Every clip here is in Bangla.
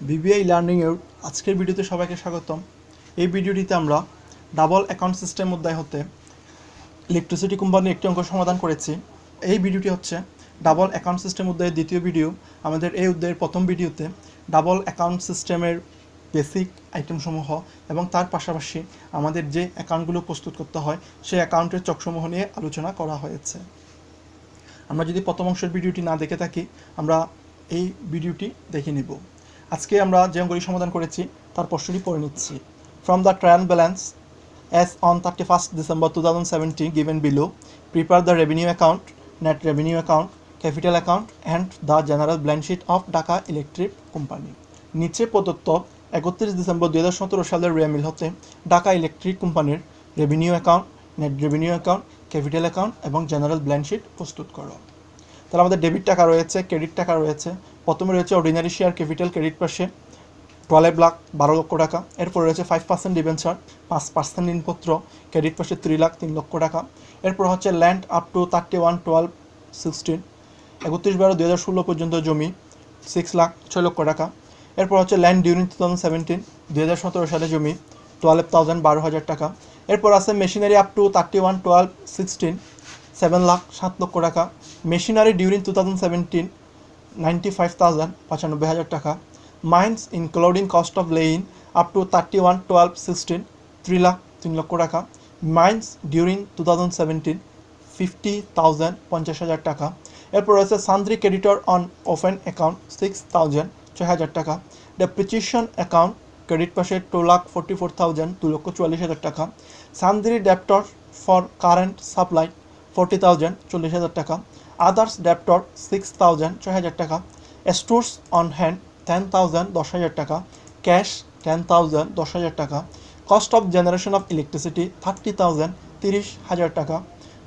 বিবিআই লার্নিং এর আজকের ভিডিওতে সবাইকে স্বাগতম। এই ভিডিওটিতে আমরা ডাবল অ্যাকাউন্ট সিস্টেম অধ্যায় হতে ইলেকট্রিসিটি কোম্পানির একটি অঙ্ক সমাধান করেছি। এই ভিডিওটি হচ্ছে ডাবল অ্যাকাউন্ট সিস্টেম অধ্যায়ের দ্বিতীয় ভিডিও। আমাদের এই অধ্যায়ের প্রথম ভিডিওতে ডাবল অ্যাকাউন্ট সিস্টেমের বেসিক আইটেমসমূহ এবং তার পাশাপাশি আমাদের যে অ্যাকাউন্টগুলো প্রস্তুত করতে হয় সেই অ্যাকাউন্টের চকসমূহ নিয়ে আলোচনা করা হয়েছে। আমরা যদি প্রথম অংশের ভিডিওটি না দেখে থাকি, আমরা এই ভিডিওটি দেখে নিব। আজকে আমরা যে অঙ্কটি সমাধান করেছি তার প্রশ্নটি পড়ে নিচ্ছি। From the trial balance as on 31st December 2017 given below, prepare the revenue account, net revenue account, capital account and the general balance sheet of Dhaka Electric Company. নিচে প্রদত্ত 31 ডিসেম্বর 2017 সালের রেমিল হতে ঢাকা ইলেকট্রিক কোম্পানির revenue account, net revenue account, capital account এবং জেনারেল ব্যালেন্স শিট প্রস্তুত করো। তাহলে আমাদের ডেবিট টাকা রয়েছে, ক্রেডিট টাকা রয়েছে। প্রথমে রয়েছে অর্ডিনারি শেয়ার ক্যাপিটাল ক্রেডিট পাশে 12 লাখ 12 লক্ষ টাকা। এরপর রয়েছে 5% ডিবেঞ্চার 5% ঋণপত্র ক্রেডিট পাশে 3 লাখ 3 লক্ষ টাকা। এরপর হচ্ছে ল্যান্ড আপ টু 31/12/16 31/12/2016 পর্যন্ত জমি 6 লাখ 6 লক্ষ টাকা। এরপর হচ্ছে ল্যান্ড ডিউরিং 2017 2017 সালে জমি 12,000 টাকা। এরপর আছে মেশিনারি আপ টু 31/12/16 7 লাখ 7 লক্ষ টাকা। মেশিনারি ডিউরিং 2017 95,095 টাকা। Mines including cost of laying up to 31/12/16 3 lakh 3 লক্ষ টাকা। মাইন্স ডিউরিং 2017 50,050 টাকা। এরপর রয়েছে সান্দ্রি ক্রেডিটর অন ওপেন অ্যাকাউন্ট 6,000 6,000 টাকা। ডেপ্রিচিয়েশন অ্যাকাউন্ট ক্রেডিট পাশে 2,44,000 2,44,000 টাকা। সান্দ্রি ডেপ্টর ফর কারেন্ট সাপ্লাই 40,000 40,000 টাকা। আদার্স ডেপ্টর 6,000 6,000 টাকা। স্টোরস অন হ্যান্ড 10,000 10,000 টাকা। ক্যাশ 10,000 10,000 টাকা। Cost of generation of electricity 30,000 30,000 টাকা।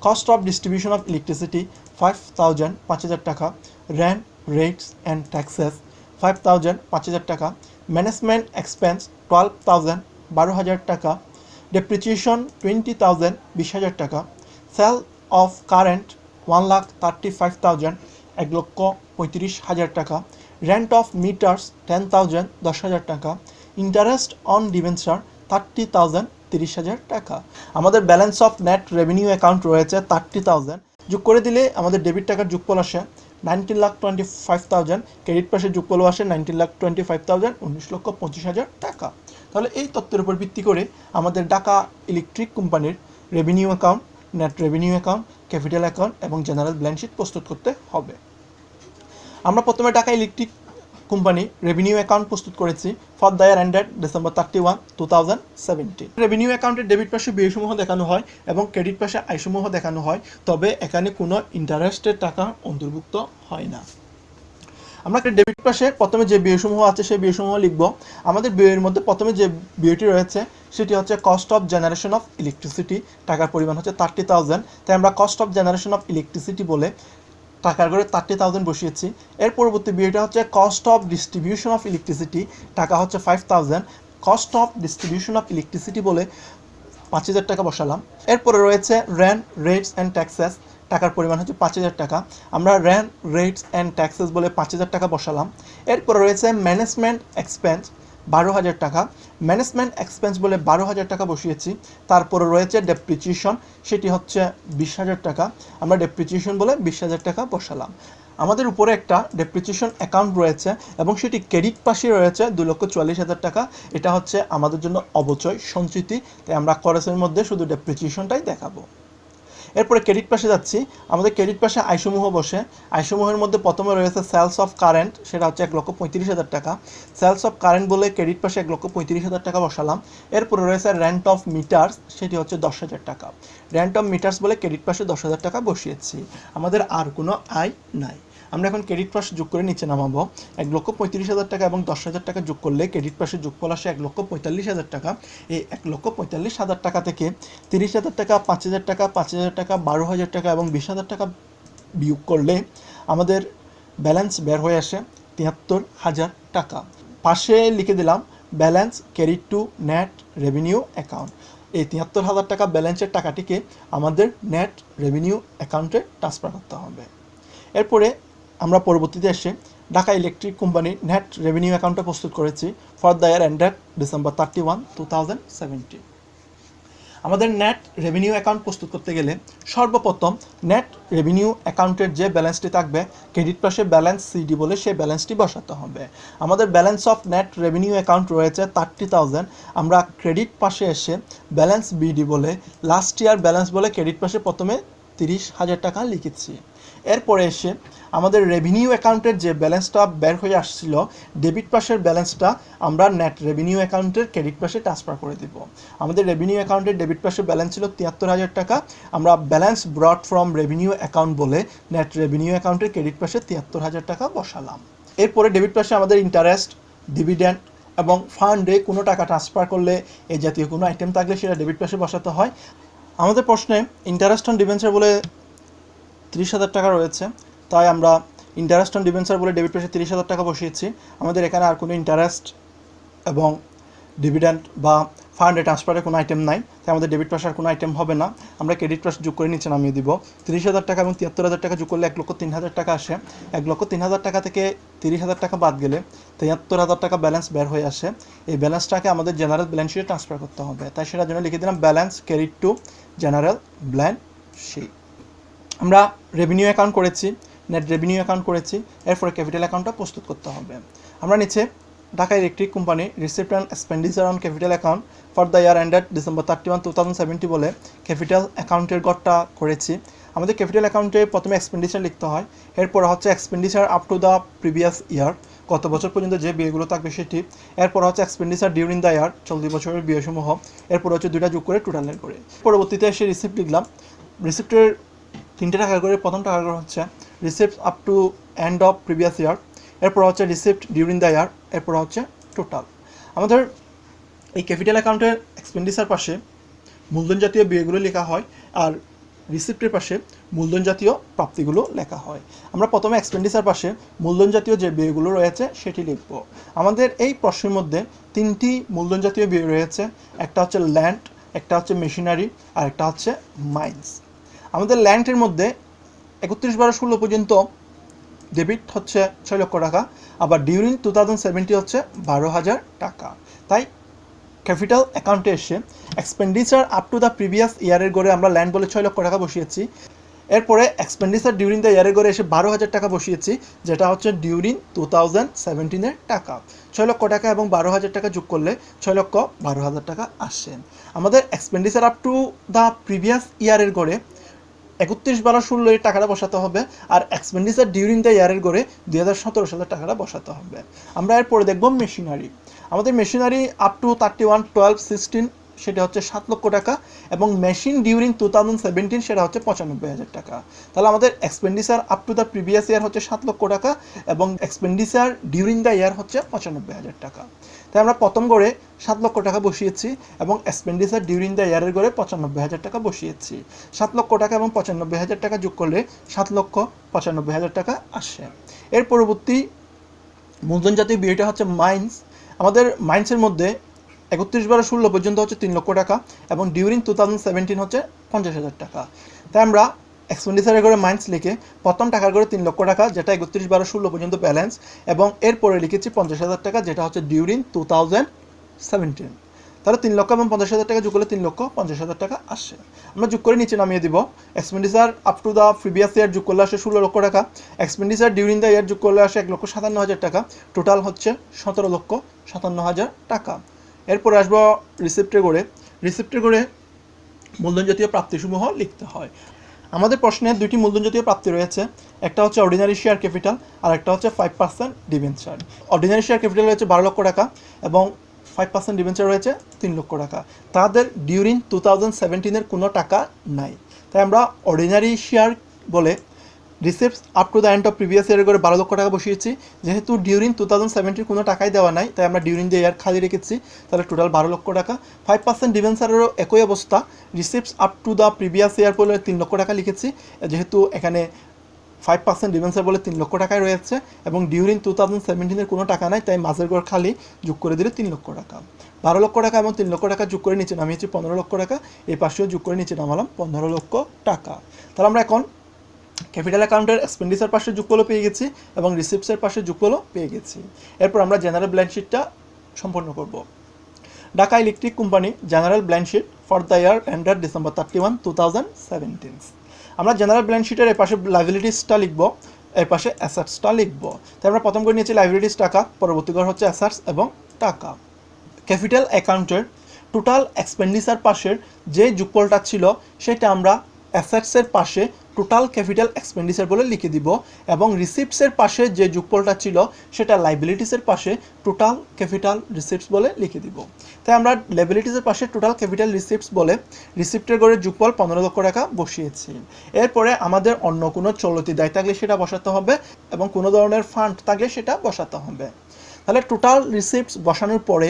Cost of distribution of electricity 5,000 5,000 টাকা। রেন্ট রেটস অ্যান্ড ট্যাক্সেস 5,000 5,000 টাকা। ম্যানেজমেন্ট এক্সপেন্স 12,000 12,000 টাকা। ডেপ্রিচিয়েশন 20,000 20,000 টাকা। সেল অফ কারেন্ট 1,35,000 1,35,000 টাকা। রেন্ট অফ মিটার্স 10,000 10,000 টাকা। ইন্টারেস্ট অন ডিবেঞ্চার 30,000 30,000 টাকা। আমাদের balance of net revenue account রয়েছে 30,000। যোগ করে দিলে আমাদের ডেবিট টাকার যোগফল আসে 19,25,000। ক্রেডিট পাশে যোগফল আসে 19,25,000 19,25,000 টাকা। তাহলে এই তথ্যের উপর ভিত্তি করে আমাদের ঢাকা ইলেকট্রিক কোম্পানির revenue account, net revenue account, capital account এবং জেনারেল ব্যালেন্স শিট প্রস্তুত করতে হবে। আমরা প্রথমে Dhaka Electric company revenue account প্রস্তুত করেছি for the year ended December 31, 2017। Revenue অ্যাকাউন্টের ডেবিট পাশে ব্যয়সমূহ দেখানো হয় এবং ক্রেডিট পাশে আয়সমূহ দেখানো হয়, তবে এখানে কোনো ইন্টারেস্টের টাকা অন্তর্ভুক্ত হয় না। আমরা ডেবিট পাশে প্রথমে যে ব্যয়সমূহ আছে সেই ব্যয়সমূহ লিখব। আমাদের ব্যয়ের মধ্যে প্রথমে যে ব্যয়টি রয়েছে সেটি হচ্ছে cost of generation of electricity. টাকার পরিমাণ হচ্ছে 30,000, তাই আমরা cost of generation of electricity বলে টাকার করে 30,000 বসিয়েছি। এর পরবর্তী বিয়েটা হচ্ছে cost of distribution of electricity. টাকা হচ্ছে 5,000, cost of distribution of electricity বলে 5,000 টাকা বসালাম। এরপরে রয়েছে রেন্ট রেটস অ্যান্ড ট্যাক্সেস। টাকার পরিমাণ হচ্ছে 5,000 টাকা। আমরা রেন্ট রেটস অ্যান্ড ট্যাক্সেস বলে 5,000 টাকা বসালাম। এরপরে রয়েছে ম্যানেজমেন্ট এক্সপেন্স 12,000 টাকা। ম্যানেজমেন্ট এক্সপেন্স বলে 12,000 টাকা বসিয়েছি। তারপরে রয়েছে ডেপ্রিচিয়েশন, সেটি হচ্ছে 20,000 টাকা। আমরা ডেপ্রিচিয়েশন বলে 20,000 টাকা বসালাম। আমাদের উপরে একটা ডেপ্রিচিয়েশন অ্যাকাউন্ট রয়েছে এবং সেটি ক্রেডিট পাশে রয়েছে 2,44,000 টাকা। এটা হচ্ছে আমাদের জন্য অবচয় সঞ্চিতি, তাই আমরা খরচের মধ্যে শুধু ডেপ্রিচিয়েশনটাই দেখাবো। এরপরে ক্রেডিট পাশে যাচ্ছি। আমাদের ক্রেডিট পাশে আয়সমূহ বসে। আয়সমূহের মধ্যে প্রথমে রয়েছে সেলস অফ কারেন্ট, সেটা হচ্ছে 1,35,000 টাকা। সেলস অফ কারেন্ট বলে ক্রেডিট পাশে 1,35,000 টাকা বসালাম। এরপরে রয়েছে রেন্ট অফ মিটার্স, সেটি হচ্ছে 10,000 টাকা। রেন্ট অফ মিটার্স বলে ক্রেডিট পাশে 10,000 টাকা বসিয়েছি। আমাদের আর কোনো আয় নাই। আমরা এখন ক্রেডিট পাশে যোগ করে নিচে নামাবো। 1,35,000 টাকা এবং 10,000 টাকা যোগ করলে ক্রেডিট পাশে যোগফল আসে 1,45,000 টাকা। এই 1,45,000 টাকা থেকে 30,000 টাকা 5,000 টাকা 5,000 টাকা 12,000 টাকা এবং 20,000 টাকা বিয়োগ করলে আমাদের ব্যালেন্স বের হয়ে আসে 73,000 টাকা। পাশে লিখে দিলাম balance credit two net revenue account. এই 73,000 টাকা ব্যালেন্সের টাকাটিকে আমাদের নেট রেভিনিউ অ্যাকাউন্টে ট্রান্সফার করতে হবে। এরপরে আমরা পরবর্তীতে এসে Dhaka Electric company net revenue অ্যাকাউন্টটা প্রস্তুত করেছি for the year ended December 31, 2017। আমাদের নেট রেভিনিউ অ্যাকাউন্ট প্রস্তুত করতে গেলে সর্বপ্রথম নেট রেভিনিউ অ্যাকাউন্টের যে ব্যালেন্সটি থাকবে ক্রেডিট পাশে ব্যালেন্স সিডি বলে সেই ব্যালেন্সটি বসাতে হবে। আমাদের balance of net revenue account রয়েছে 30,000। আমরা ক্রেডিট পাশে এসে ব্যালেন্স বিডি বলে লাস্ট ইয়ার ব্যালেন্স বলে ক্রেডিট পাশে প্রথমে 30,000 টাকা লিখেছি। এরপরে এসে আমাদের রেভিনিউ অ্যাকাউন্টের যে ব্যালেন্সটা বের হয়ে আসছিল ডেবিট পাশের ব্যালেন্সটা আমরা নেট রেভিনিউ অ্যাকাউন্টের ক্রেডিট পাশে ট্রান্সফার করে দিব। আমাদের রেভিনিউ অ্যাকাউন্টের ডেবিট পাশের ব্যালেন্স ছিল 73,000 টাকা। আমরা ব্যালেন্স ব্রট ফ্রম রেভিনিউ অ্যাকাউন্ট বলে নেট রেভিনিউ অ্যাকাউন্টের ক্রেডিট পাশে 73,000 টাকা বসালাম। এরপরে ডেবিট পাশে আমাদের ইন্টারেস্ট, ডিভিডেন্ড এবং ফান্ডে কোনো টাকা ট্রান্সফার করলে এই জাতীয় কোনো আইটেম থাকলে সেটা ডেবিট পাশে বসাতে হয়। আমাদের প্রশ্নে ইন্টারেস্ট অন ডিবেঞ্চার বলে 30,000 টাকা রয়েছে, তাই আমরা ইন্টারেস্ট অন ডিবেঞ্চার বলে ডেবিট পাশে 30,000 টাকা বসিয়েছি। আমাদের এখানে আর কোনো ইন্টারেস্ট এবং ডিভিডেন্ড বা ফান্ডে ট্রান্সফারের কোনো আইটেম নাই, তাই আমাদের ডেবিট পাশে আর কোনো আইটেম হবে না। আমরা ক্রেডিট পাশ যোগ করে নিচে নামিয়ে দিব। 30,000 টাকা এবং 73,000 টাকা যোগ করলে 1,03,000 টাকা আসে। 1,03,000 টাকা থেকে 30,000 টাকা বাদ গেলে 73,000 টাকা ব্যালেন্স বের হয়ে আসে। এই ব্যালেন্সটাকে আমাদের জেনারেল ব্যালেন্স শিটে ট্রান্সফার করতে হবে, তাই সেটার জন্য লিখে দিলাম balance credit to general balance sheet. আমরা রেভিনিউ অ্যাকাউন্ট করেছি, নেট রেভিনিউ অ্যাকাউন্ট করেছি, এরপরে ক্যাপিটাল অ্যাকাউন্টটা প্রস্তুত করতে হবে। আমরা নিচে Dhaka Electric Company receipt and expenditure on capital account for the year ended December 31, 2017 বলে ক্যাপিটাল অ্যাকাউন্টের গড়টা করেছি। আমাদের ক্যাপিটাল অ্যাকাউন্টে প্রথমে এক্সপেন্ডিচার লিখতে হয়, এরপর হচ্ছে expenditure up to the previous year, গত বছর পর্যন্ত যে বিয়েগুলো থাকবে সেটি। এরপর হচ্ছে এক্সপেন্ডিচার ডিউরিং দ্য ইয়ার, চলতি বছরের বিয়েসমূহ। এরপর হচ্ছে দুইটা যোগ করে টোটালের করে। পরবর্তীতে এসে রিসিপ্ট লিখলাম। রিসিপ্টের 3টে টাকা করে, প্রথম টাকা করে হচ্ছে receipt up to end of previous year, এরপর হচ্ছে রিসিপ্ট ডিউরিং দ্য ইয়ার, এরপর হচ্ছে টোটাল। আমাদের এই ক্যাপিটাল অ্যাকাউন্টের এক্সপেন্ডিচার পাশে মূলধন জাতীয় ব্যয়গুলো লেখা হয় আর রিসিপ্টের পাশে মূলধন জাতীয় প্রাপ্তিগুলো লেখা হয়। আমরা প্রথমে এক্সপেন্ডিচার পাশে মূলধন জাতীয় যে ব্যয়গুলো রয়েছে সেটি লিখব। আমাদের এই প্রশ্নের মধ্যে 3টি মূলধন জাতীয় ব্যয় রয়েছে, একটা হচ্ছে ল্যান্ড, একটা হচ্ছে মেশিনারি আর একটা হচ্ছে মাইন্স। আমাদের ল্যান্ডের মধ্যে 31/12/16 পর্যন্ত ডেবিট হচ্ছে 6 লক্ষ টাকা, আবার ডিউরিং 2017 হচ্ছে 12,000 টাকা। তাই ক্যাপিটাল অ্যাকাউন্টে এসে expenditure up to the previous ইয়ারের গড়ে আমরা ল্যান্ড বলে 6 লক্ষ টাকা বসিয়েছি। এরপরে এক্সপেন্ডিচার ডিউরিং দ্য ইয়ারের গড়ে এসে 12,000 টাকা বসিয়েছি, যেটা হচ্ছে ডিউরিং 2017 টাকা। 6 লক্ষ টাকা এবং 12,000 টাকা যোগ করলে 6,12,000 টাকা আসে। আমাদের expenditure up to the previous ইয়ারের গড়ে 31/12/16 এই টাকাটা বসাতে হবে, আর এক্সপেন্ডিচার ডিউরিং দ্য ইয়ারের গড়ে 2017 সালের টাকাটা বসাতে হবে। আমরা এরপরে দেখব মেশিনারি। আমাদের মেশিনারি আপ টু 31/12/16 সেটা হচ্ছে 7 লক্ষ টাকা, এবং মেশিন ডিউরিং 2017 সেটা হচ্ছে 95,000 টাকা। তাহলে আমাদের expenditure up to the previous year হচ্ছে 7 লক্ষ টাকা এবং এক্সপেন্ডিচার ডিউরিং দ্য ইয়ার হচ্ছে 95,000 টাকা। তাই আমরা প্রথম গড়ে 7 লক্ষ টাকা বসিয়েছি এবং এক্সপেন্ডিচার ডিউরিং দ্য ইয়ারের গড়ে 95,000 টাকা বসিয়েছি। 7 লক্ষ টাকা এবং 95,000 টাকা যোগ করলে 7,95,000 টাকা আসে। এর পরবর্তী মূলধন জাতীয় ব্যয়টা হচ্ছে মাইন্স। আমাদের মাইন্সের মধ্যে 31/12/16 পর্যন্ত হচ্ছে 3 লক্ষ টাকা এবং ডিউরিং 2017 হচ্ছে 50,000 টাকা। তাই আমরা এক্সপেন্ডিচারের করে মাইন্স লিখে প্রথম টাকার করে 3 লক্ষ টাকা, যেটা 31/12/16 পর্যন্ত ব্যালেন্স, এবং এরপরে লিখেছি 50,000 টাকা, যেটা হচ্ছে ডিউরিং 2017। তাহলে 3 লক্ষ এবং 50,000 টাকা যোগ করলে 3,50,000 টাকা আসে। আমরা যোগ করে নিচে নামিয়ে দিব। Expenditure up to the previous year যোগ করলে আসে 16 লক্ষ টাকা, এক্সপেন্ডিচার ডিউরিং দ্য ইয়ার যোগ করলে আসে 1,57,000 টাকা, টোটাল হচ্ছে 17,57,000 টাকা। এরপরে আসবো রিসিপ্টের গড়ে। রিসিপ্টের গড়ে মূলধন জাতীয় প্রাপ্তিসমূহ লিখতে হয়। আমাদের প্রশ্নে 2টি মূলধন জাতীয় প্রাপ্তি রয়েছে, একটা হচ্ছে অর্ডিনারি শেয়ার ক্যাপিটাল আর একটা হচ্ছে 5% ডিবেঞ্চার। অর্ডিনারি শেয়ার ক্যাপিটাল রয়েছে 12 লক্ষ টাকা এবং 5% ডিবেঞ্চার রয়েছে 3 লক্ষ টাকা। তাদের ডিউরিং 2017 কোনো টাকা নাই, তাই আমরা অর্ডিনারি শেয়ার বলে receipts up to the end of previous ইয়ারের করে 12 লক্ষ টাকা বসিয়েছি। যেহেতু ডিউরিং 2017 কোনো টাকাই দেওয়া নাই, তাই আমরা ডিউরিং দ্য ইয়ার খালি রেখেছি, তাহলে টোটাল 12 লক্ষ টাকা। 5% ডিবেঞ্চারেরও একই অবস্থা, receipts up to the previous year বলে 3 লক্ষ টাকা লিখেছি, যেহেতু এখানে 5% ডিবেঞ্চার বলে 3 লক্ষ টাকায় রয়েছে এবং ডিউরিং 2017 কোনো টাকা নাই, তাই মাঝের ঘর খালি, যোগ করে দিলে 3 লক্ষ টাকা। 12 লক্ষ টাকা এবং 3 লক্ষ টাকা যোগ করে নিচে নামিয়েছি 15 লক্ষ টাকা, এই পাশেও যোগ করে নিচে নামালাম 15 লক্ষ টাকা। তাহলে আমরা এখন ক্যাপিটাল অ্যাকাউন্টের এক্সপেন্ডিচার পাশে যোগফলও পেয়ে গেছি এবং রিসিপ্টসের পাশে যোগফলও পেয়ে গেছি। এরপর আমরা জেনারেল ব্যালেন্স শিটটা সম্পন্ন করব। Dhaka Electric Company general balance sheet for the year ended December 31, 2017। আমরা জেনারেল ব্যালেন্স শিটের এর পাশে লাইবিলিটিসটা লিখব, এর পাশে অ্যাসেটসটা লিখব। তাই আমরা প্রথম করে নিয়েছি লাইবিলিটিস টাকা, পরবর্তী করে হচ্ছে অ্যাসেটস এবং টাকা। ক্যাপিটাল অ্যাকাউন্টের টোটাল এক্সপেন্ডিচার পাশের যে যোগফলটা ছিল সেটা আমরা অ্যাসেটসের পাশে টোটাল ক্যাপিটাল এক্সপেন্ডিচার বলে লিখে দিব এবং রিসিপ্টসের পাশে যে যোগফলটা ছিল সেটা লাইবিলিটিসের পাশে টোটাল ক্যাপিটাল রিসিপ্টস বলে লিখে দিব। তাই আমরা লাইবিলিটিসের পাশে টোটাল ক্যাপিটাল রিসিপ্টস বলে রিসিপ্টের গড়ে যোগফল 15 লক্ষ টাকা বসিয়েছি। এরপরে আমাদের অন্য কোনো চলতি দায় থাকলে সেটা বসাতে হবে এবং কোনো ধরনের ফান্ড থাকলে সেটা বসাতে হবে। তাহলে টোটাল রিসিপ্টস বসানোর পরে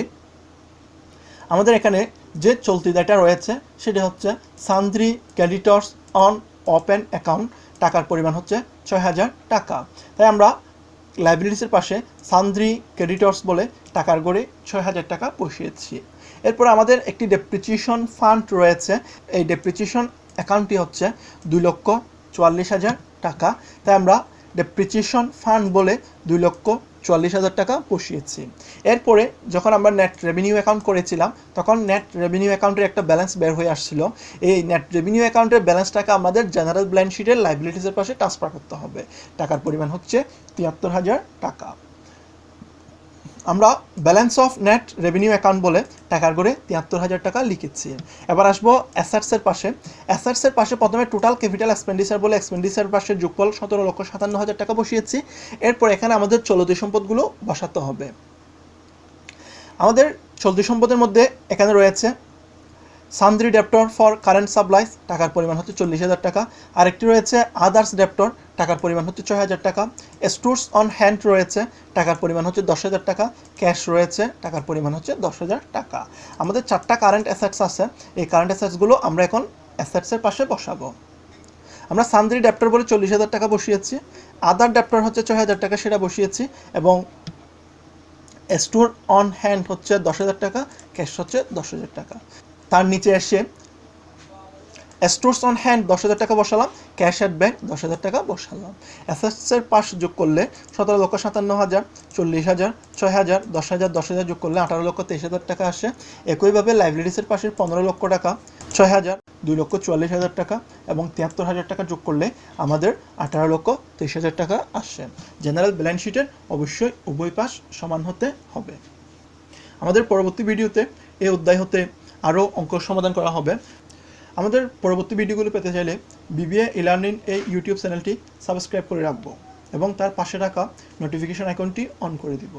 আমাদের এখানে যে চলতি দায়টা রয়েছে সেটা হচ্ছে সান্দ্রি ক্রেডিটর্স অন ওপেন অ্যাকাউন্ট, টাকার পরিমাণ হচ্ছে 6000 টাকা। তাই আমরা লাইবিলিটিসের পাশে সান্দ্রি ক্রেডিটর্স বলে টাকার গড়ে 6000 টাকা বসিয়েছি। এরপর আমাদের একটি ডেপ্রিসিয়েশন ফান্ড রয়েছে, এই ডেপ্রিসিয়েশন অ্যাকাউন্টটি হচ্ছে 2,44,000 টাকা। তাই আমরা ডেপ্রিসিয়েশন ফান্ড বলে 2,44,000 টাকা বসিয়েছি। এরপরে যখন আমরা নেট রেভিনিউ অ্যাকাউন্ট করেছিলাম তখন নেট রেভিনিউ অ্যাকাউন্টের একটা ব্যালেন্স বের হয়ে আসছিল। এই নেট রেভিনিউ অ্যাকাউন্টের ব্যালেন্সটাকে আমাদের জেনারেল ব্যালেন্স শিটের লাইবিলিটিসের পাশে ট্রান্সফার করতে হবে। টাকার পরিমাণ হচ্ছে 73,000 টাকা। আমরা balance of net revenue account বলে টাকার গড়ে 73,000 টাকা লিখেছি। এবার আসবো অ্যাসেটসের পাশে। অ্যাসেটসের পাশে প্রথমে টোটাল ক্যাপিটাল এক্সপেন্ডিচার বলে এক্সপেন্ডিচার পাশে যোগফল 17,57,000 টাকা বসিয়েছি। এরপর এখানে আমাদের চলতি সম্পদগুলো বসাতে হবে। আমাদের চলতি সম্পদের মধ্যে এখানে রয়েছে সান্দ্রি ডেপ্টর ফর কারেন্ট সাপ্লাইস, টাকার পরিমাণ হচ্ছে 40,000 টাকা। আরেকটি রয়েছে আদার্স ডেপ্টর, টাকার পরিমাণ হচ্ছে 6,000 টাকা। স্টোরস অন হ্যান্ড রয়েছে, টাকার পরিমাণ হচ্ছে 10,000 টাকা। ক্যাশ রয়েছে, টাকার পরিমাণ হচ্ছে 10,000 টাকা। আমাদের 4টা কারেন্ট অ্যাসেটস আছে, এই কারেন্ট অ্যাসেটসগুলো আমরা এখন অ্যাসেটসের পাশে বসাবো। আমরা সান্দ্রি ডেপ্টর বলে 40,000 টাকা বসিয়েছি, আদার ডেপ্টর হচ্ছে 6,000 টাকা সেটা বসিয়েছি এবং স্টোর অন হ্যান্ড হচ্ছে 10,000 টাকা, ক্যাশ হচ্ছে 10,000 টাকা। তার নিচে এসে স্টোরস অন হ্যান্ড 10,000 টাকা বসালাম, ক্যাশ অ্যাট ব্যাংক 10,000 টাকা বসালাম। অ্যাসেটসের পাশ যোগ করলে 17,57,000, 40,000, 6,000, 10,000, 10,000 যোগ করলে 18,23,000 টাকা আসে। একইভাবে লাইবিলিটিসের পাশের 15 লক্ষ টাকা, 6,000, 2,44,000 টাকা এবং 73,000 টাকা যোগ করলে আমাদের 18,23,000 টাকা আসে। জেনারেল ব্যালেন্স শিটের অবশ্যই উভয় পাশ সমান হতে হবে। আমাদের পরবর্তী ভিডিওতে এই অধ্যায় হতে আরও অঙ্ক সমাধান করা হবে। আমাদের পরবর্তী ভিডিওগুলো পেতে চাইলে বিবিএ ই-লার্নিং এই ইউটিউব চ্যানেলটি সাবস্ক্রাইব করে রাখবো এবং তার পাশে রাখা নোটিফিকেশন আইকনটি অন করে দিব।